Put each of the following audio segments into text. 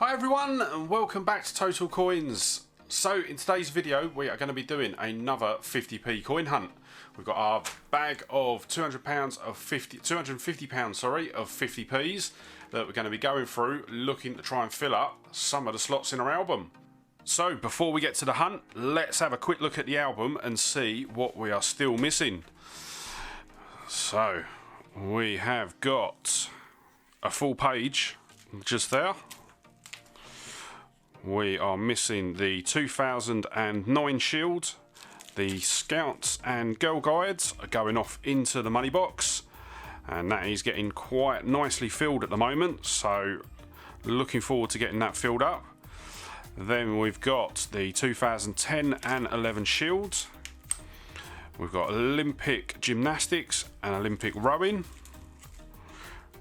Hi everyone and welcome back to Total Coins. So in today's video we are going to be doing another 50p coin hunt. We've got our bag of £250 of 50p's that we're going to be going through, looking to try and fill up some of the slots in our album. So before we get to the hunt, let's have a quick look at the album and see what we are still missing. So we have got a full page just there. We are missing the 2009 Shield. The Scouts and Girl Guides are going off into the money box, and that is getting quite nicely filled at the moment, so looking forward to getting that filled up. Then we've got the 2010 and 11 Shield. We've got Olympic Gymnastics and Olympic Rowing.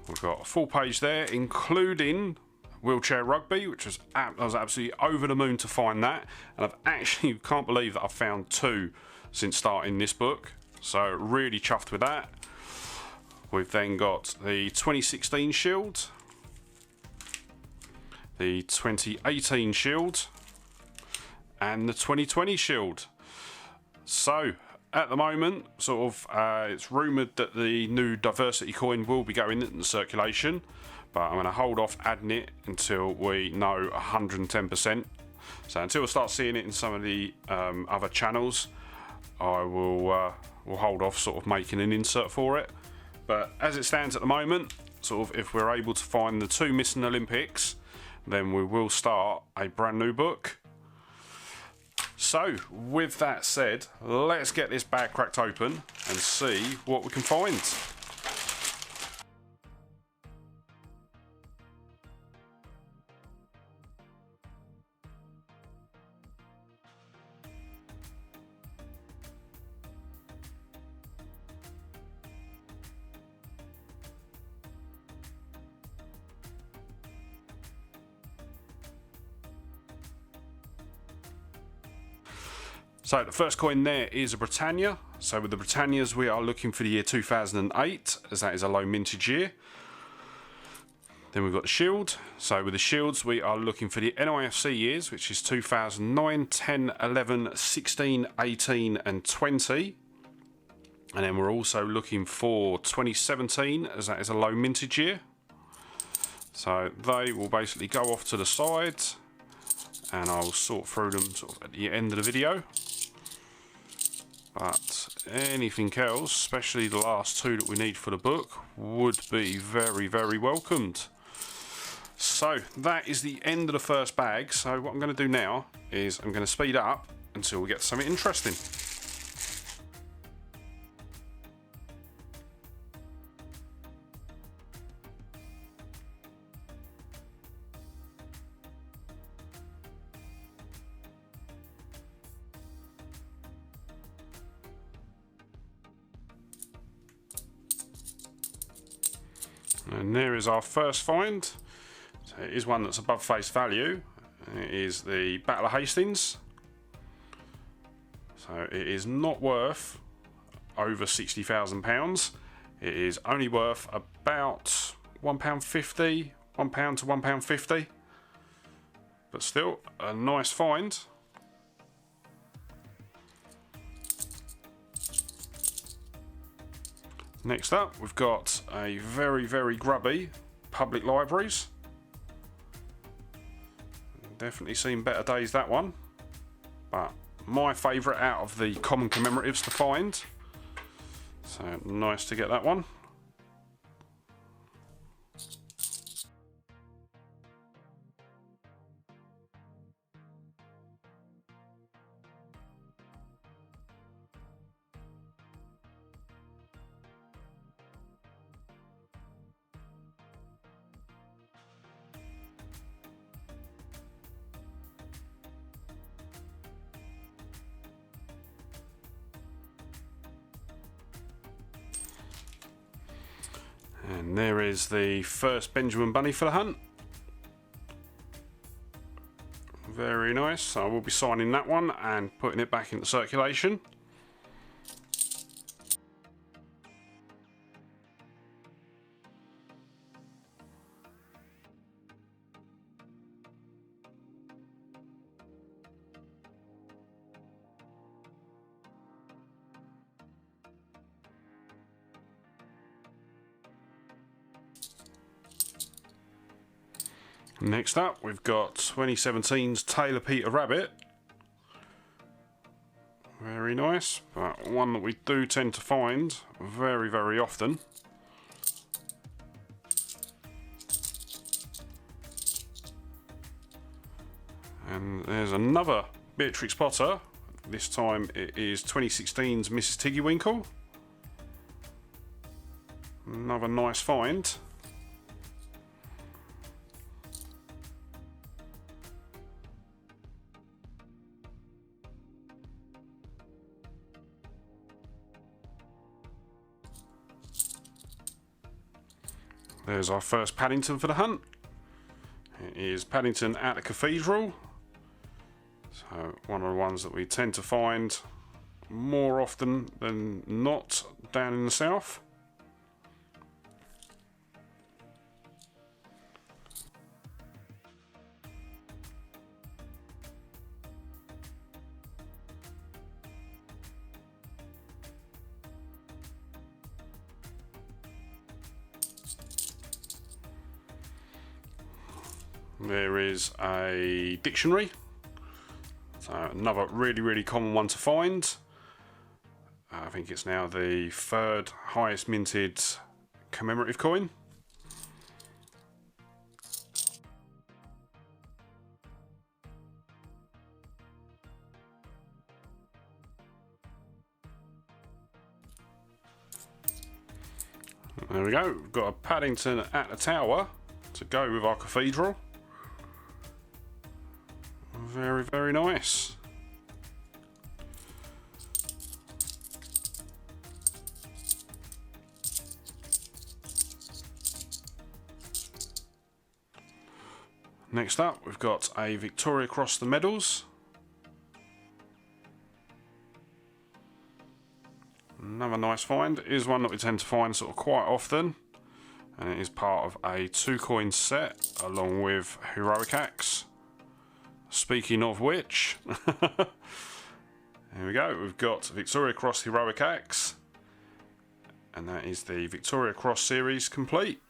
We've got a full page there, including Wheelchair Rugby, which I was absolutely over the moon to find that, and I've actually can't believe that I've found two since starting this book, so really chuffed with that. We've then got the 2016 Shield, the 2018 Shield, and the 2020 Shield. So at the moment, it's rumoured that the new diversity coin will be going into circulation, but I'm going to hold off adding it until we know 110%. So until I start seeing it in some of the other channels, I will hold off making an insert for it. But as it stands at the moment, if we're able to find the two missing Olympics, then we will start a brand new book. So with that said, let's get this bag cracked open and see what we can find. So the first coin there is a Britannia. So with the Britannias we are looking for the year 2008, as that is a low mintage year. Then we've got the Shield. So with the Shields we are looking for the NIFC years, which is 2009, 10, 11, 16, 18 and 20. And then we're also looking for 2017, as that is a low mintage year. So they will basically go off to the side, and I'll sort through them at the end of the video. But anything else, especially the last two that we need for the book, would be very, very welcomed. So that is the end of the first bag. So what I'm going to do now is I'm going to speed up until we get to something interesting. And there is our first find. So it is one that's above face value. It is the Battle of Hastings. So it is not worth over £60,000. It is only worth about £1.50, £1 to £1.50. But still a nice find. Next up, we've got a very, very grubby public libraries. Definitely seen better days, that one. But my favourite out of the common commemoratives to find. So nice to get that one. And there is the first Benjamin Bunny for the hunt. Very nice. So I will be signing that one and putting it back into circulation. Next up, we've got 2017's Taylor Peter Rabbit. Very nice, but one that we do tend to find very, very often. And there's another Beatrix Potter. This time it is 2016's Mrs. Tiggywinkle. Another nice find. There's our first Paddington for the hunt. It is Paddington at the Cathedral. So one of the ones that we tend to find more often than not down in the south. There is a dictionary, so another really common one to find. I think it's now the third highest minted commemorative coin. There we go, we've got a Paddington at the Tower to go with our cathedral. Very nice. Next up, we've got a Victoria Cross the Medals. Another nice find. It is one that we tend to find sort of quite often, and it is part of a 2-coin set along with Heroic Axe. Speaking of which, here we go, we've got Victoria Cross Heroic Axe, and that is the Victoria Cross series complete.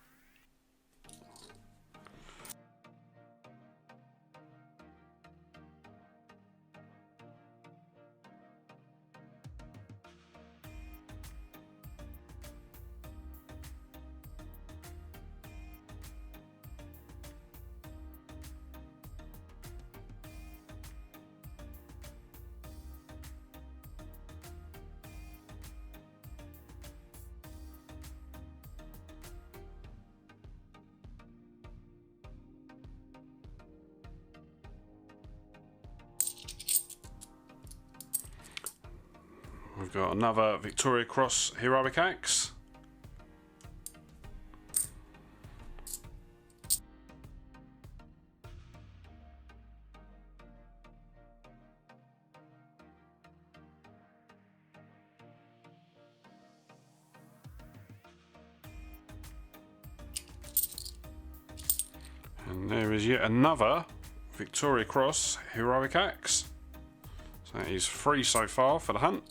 We've got another Victoria Cross Heroic Axe. And there is yet another Victoria Cross Heroic Axe. So that is 3 so far for the hunt.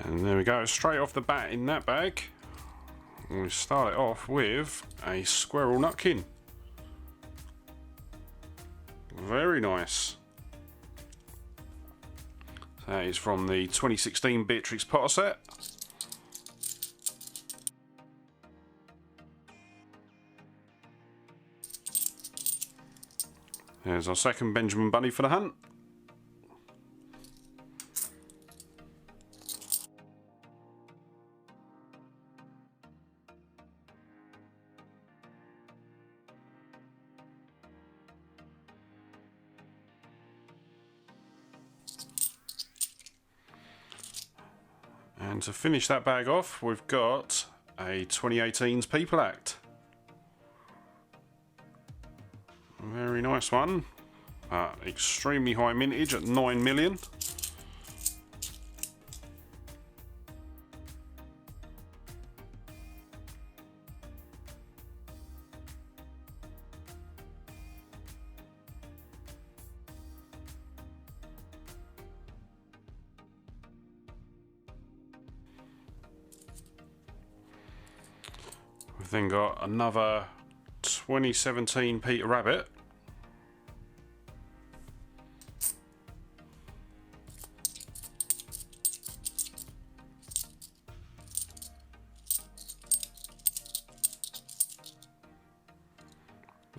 And there we go, straight off the bat in that bag, we start it off with a Squirrel Nutkin. Very nice. That is from the 2016 Beatrix Potter set. There's our second Benjamin Bunny for the hunt. And to finish that bag off, we've got a 2018's People Act. Very nice one. Extremely high mintage at 9 million. We've then got another 2017 Peter Rabbit.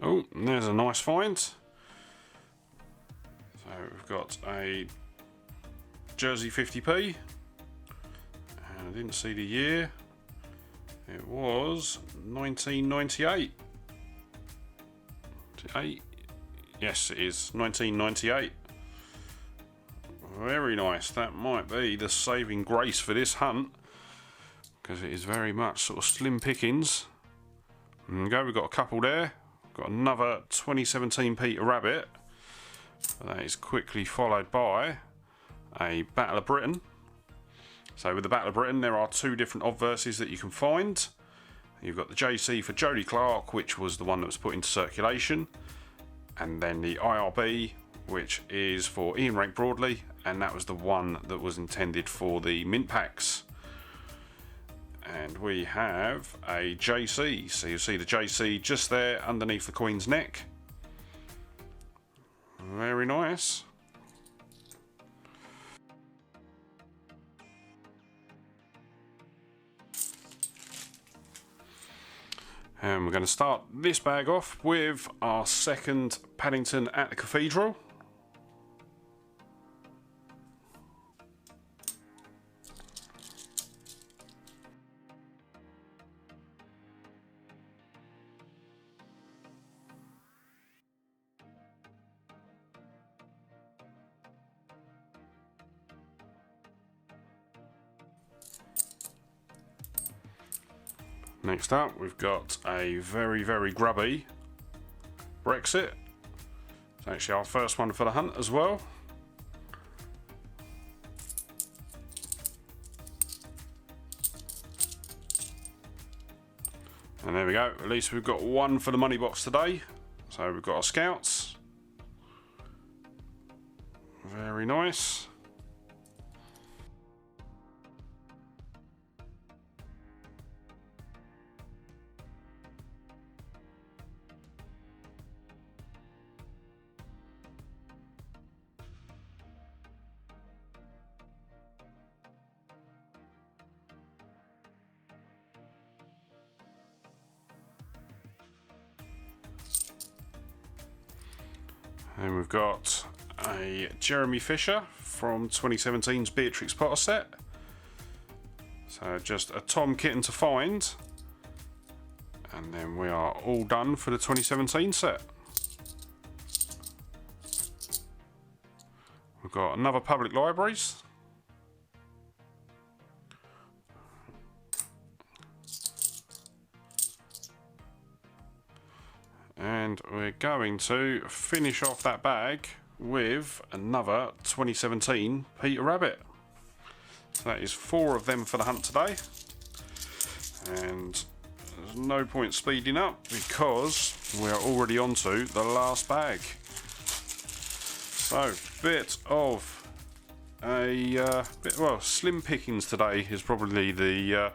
Oh, and there's a nice find. So we've got a Jersey 50p. And I didn't see the year. It was 1998. Yes, it is 1998. Very nice. That might be the saving grace for this hunt, because it is very much sort of slim pickings. There we go. We've got a couple there. Got another 2017 Peter Rabbit. That is quickly followed by a Battle of Britain. So with the Battle of Britain, there are two different obverses that you can find. You've got the JC for Jody Clark, which was the one that was put into circulation, and then the IRB, which is for Ian Rank Broadley, and that was the one that was intended for the mint packs. And we have a JC, so you'll see the JC just there underneath the Queen's neck. Very nice. And we're going to start this bag off with our second Paddington at the Cathedral. Next up, we've got a very, very grubby Brexit. It's actually our first one for the hunt as well. And there we go. At least we've got one for the money box today. So we've got our Scouts. Very nice. And we've got a Jeremy Fisher from 2017's Beatrix Potter set. So just a Tom kitten to find. And then we are all done for the 2017 set. We've got another Public Libraries. And we're going to finish off that bag with another 2017 Peter Rabbit. So that is 4 of them for the hunt today. And there's no point speeding up because we are already on to the last bag. So, slim pickings today is probably the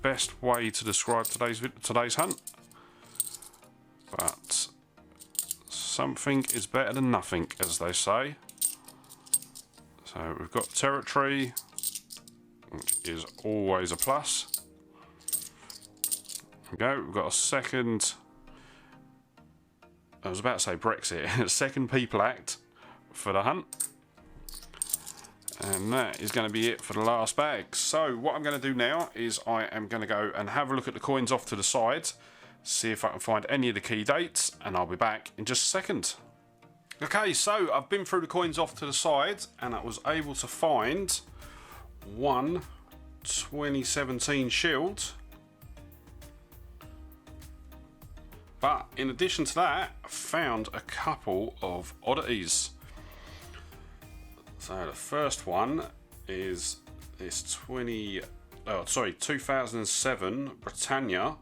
best way to describe today's hunt. But something is better than nothing, as they say. So we've got territory, which is always a plus. There we go. We've got a second. I was about to say Brexit. Second People Act for the hunt. And that is going to be it for the last bag. So what I'm going to do now is I am going to go and have a look at the coins off to the side. See if I can find any of the key dates, and I'll be back in just a second. Okay, so I've been through the coins off to the side, and I was able to find one 2017 Shield. But in addition to that, I found a couple of oddities. So the first one is this 2007 Britannia.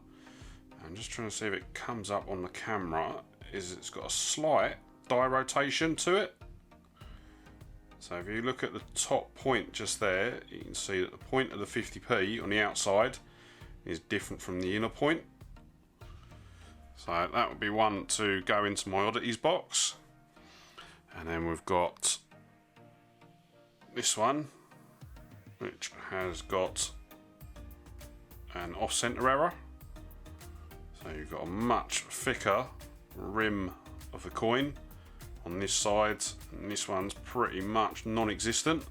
I'm just trying to see if it comes up on the camera. It's got a slight die rotation to it. So if you look at the top point just there, you can see that the point of the 50p on the outside is different from the inner point. So that would be one to go into my oddities box. And then we've got this one, which has got an off-center error. So you've got a much thicker rim of the coin on this side, and this one's pretty much non-existent.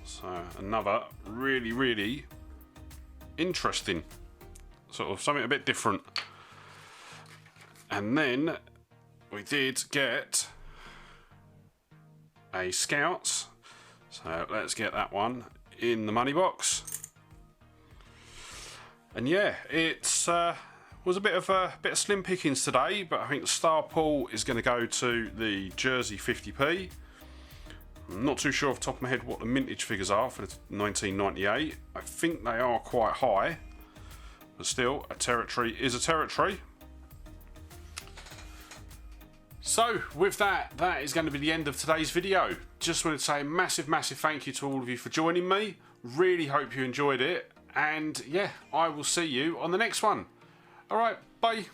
So another really interesting, sort of something a bit different. And then we did get a Scouts, so let's get that one in the money box. And yeah, it's was a bit of slim pickings today, but I think the star pull is going to go to the Jersey 50p. I'm not too sure off the top of my head what the mintage figures are for the 1998. I think they are quite high, but still, a territory is a territory. So with that is going to be the end of today's video. Just wanted to say a massive thank you to all of you for joining me. Really hope you enjoyed it, and yeah, I will see you on the next one. Alright, bye.